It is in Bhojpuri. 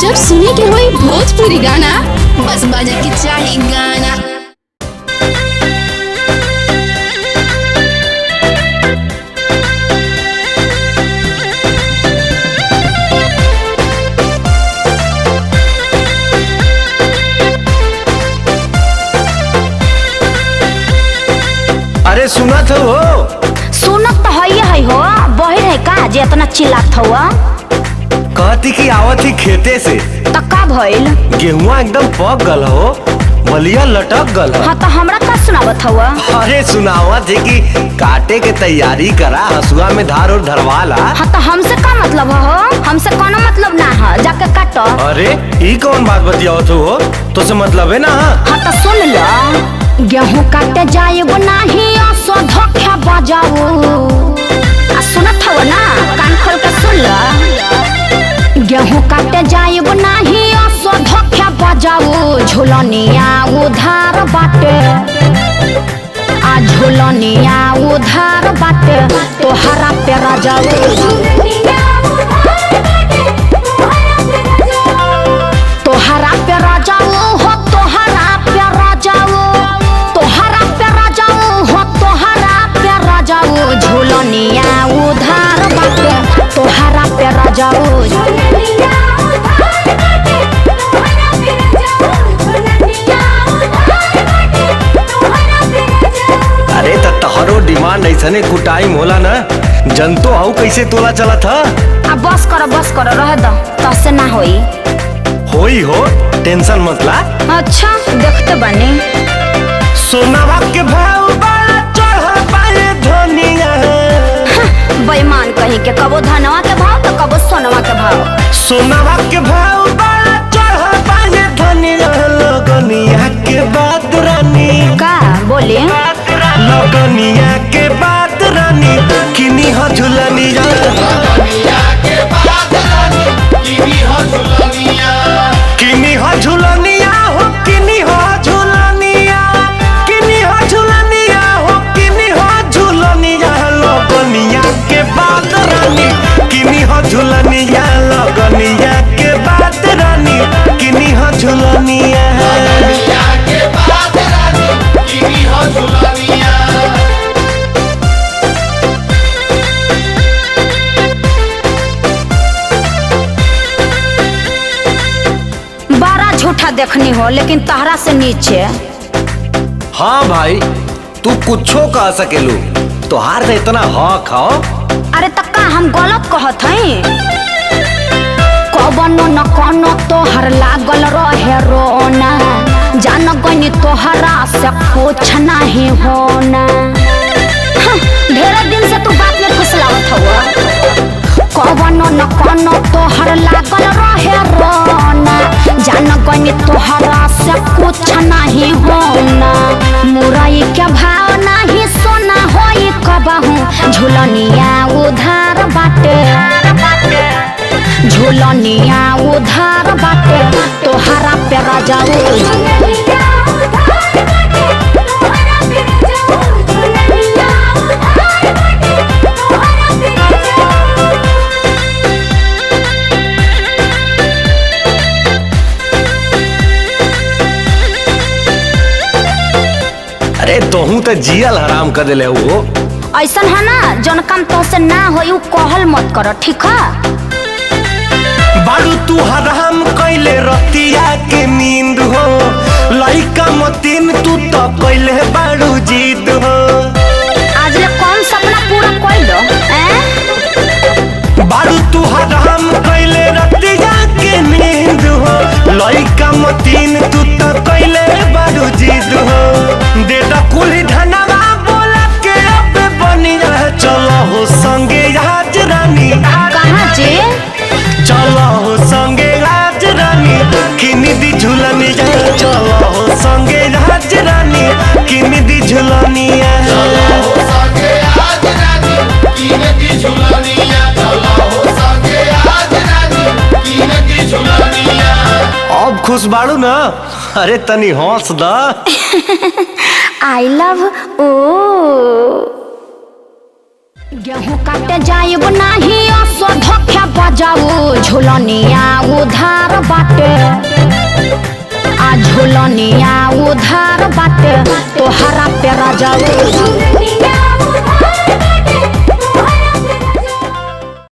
जब सुने के होई भोजपुरी गाना बस बजे के चाही गाना। अरे सुनत हो? सुनत तो है हो, बहिर है का जे इतना चिल्लात हुआ? कहती कि आवत ही खेते से तो का भइल? गेहुआ एकदम पक गल हो, बलिया लटक गल हो। हाँ तो हमरा का सुनावत हुआ? अरे सुनावत है कि काटे के तैयारी करा, हसुआ में धार और धरवाला। हाँ तो हमसे का मतलब हो? हमसे कोनो मतलब ना है, जाके काटो। अरे ई कौन बात बतियावत हो? तो से मतलब है ना। हाँ तो सुन लो, गेहूं काटे जाए वो नहीं सो धोखा बजाओ। सुनत हो ना, कान खोल के सुन लो। गेहूं काटे जाए वो नहीं सो धोखा बजाओ। झुलनिया उधार बाटे, आ झुलनिया उधार बाटे, तोहरा पे राजाओ। तोहरा पे राजाओ हो, तोहरा पे राजाओ, तोहरा पे राजाओ हो, तोहरा पे राजाओ। झुलनिया उधार बाटे, तोहरा पे राजाओ। अरे तो तहरो डिमांड ऐसने कुटाइम होला ना, जनतो आऊ कैसे तोला चला था। अब बस करो रह दो, तसे ना होई। होई हो, टेंशन मत ला। अच्छा देखते बने। सोनावा के भाव बड़ा चढ़ पाए धनिया। बेईमान कहीं के, कबो धनवा के भाव तो कबो सोनवा के भाव। सोनावा के भाव बड़ा चढ़ पाए धनिया। लगनिया के बाद रानी का बोले? लगनिया के बाद रानी किनी हो झुलनिया। किनी हो झुलनिया हो, किनी हो झुलनिया, किनी हो झुलनिया हो, किनी हो झुलनिया। लगनिया के बाद रानी किनी हो झुलनिया। लगनिया के बाद रानी किनी हो झुलनिया। बड़ा झूठा देखनी हो, लेकिन तहरा से नीचे। हाँ भाई, तू कुछो कह सकेलू, तोहार तो इतना हक हो। अरे तक्का हम गलत कहत हई? कबनो न कोनो तोहर लागल रहे रोना, जान गनी तोहरा से कुछ नहीं होना। ढेर दिन से तू बात में फुसलावत हुआ। कबनो न कोनो तोहर लागल रहे रोना, जान गनी तोहरा से कुछ नहीं होना। मुरई के भाव नहीं सोना होई कबहू। झुलनिया उधार बाटे, झुलनिया उधार बाटे, तोहरा पे राजाओ। अरे तोहू तो जियल हराम कर दिले हो। ऐसा है ना, जौन काम तो से ना हो उ कहल मत करो, ठीक है? बारू तू हराम कैले रतिया के नींद हो। लइका मतीन तू तो कैले बारू जीत हो। आज ले कौन सपना पूरा कोई दो? बारू तू हराम कैले रतिया के नींद हो। लइका मतीन तू तो कैले बारू जीत हो। देता कुली धनवा बोला के अब बनी रह। चलो हो संगे आज रानी। कहाँ जे? चलो हो संगे राज रानी किनी दी झुलनिया। चलो हो संगे राज रानी किनी दी झुलनिया। अब खुश बाड़ू ना? अरे तनी हंस दा। आई लव ओ। गेहूं काटे जाइब नाही असो धोखे बजाऊ झुलनिया उधार बाटे आ झुलनिया उधार बाटे तोहरा पे राजाऊ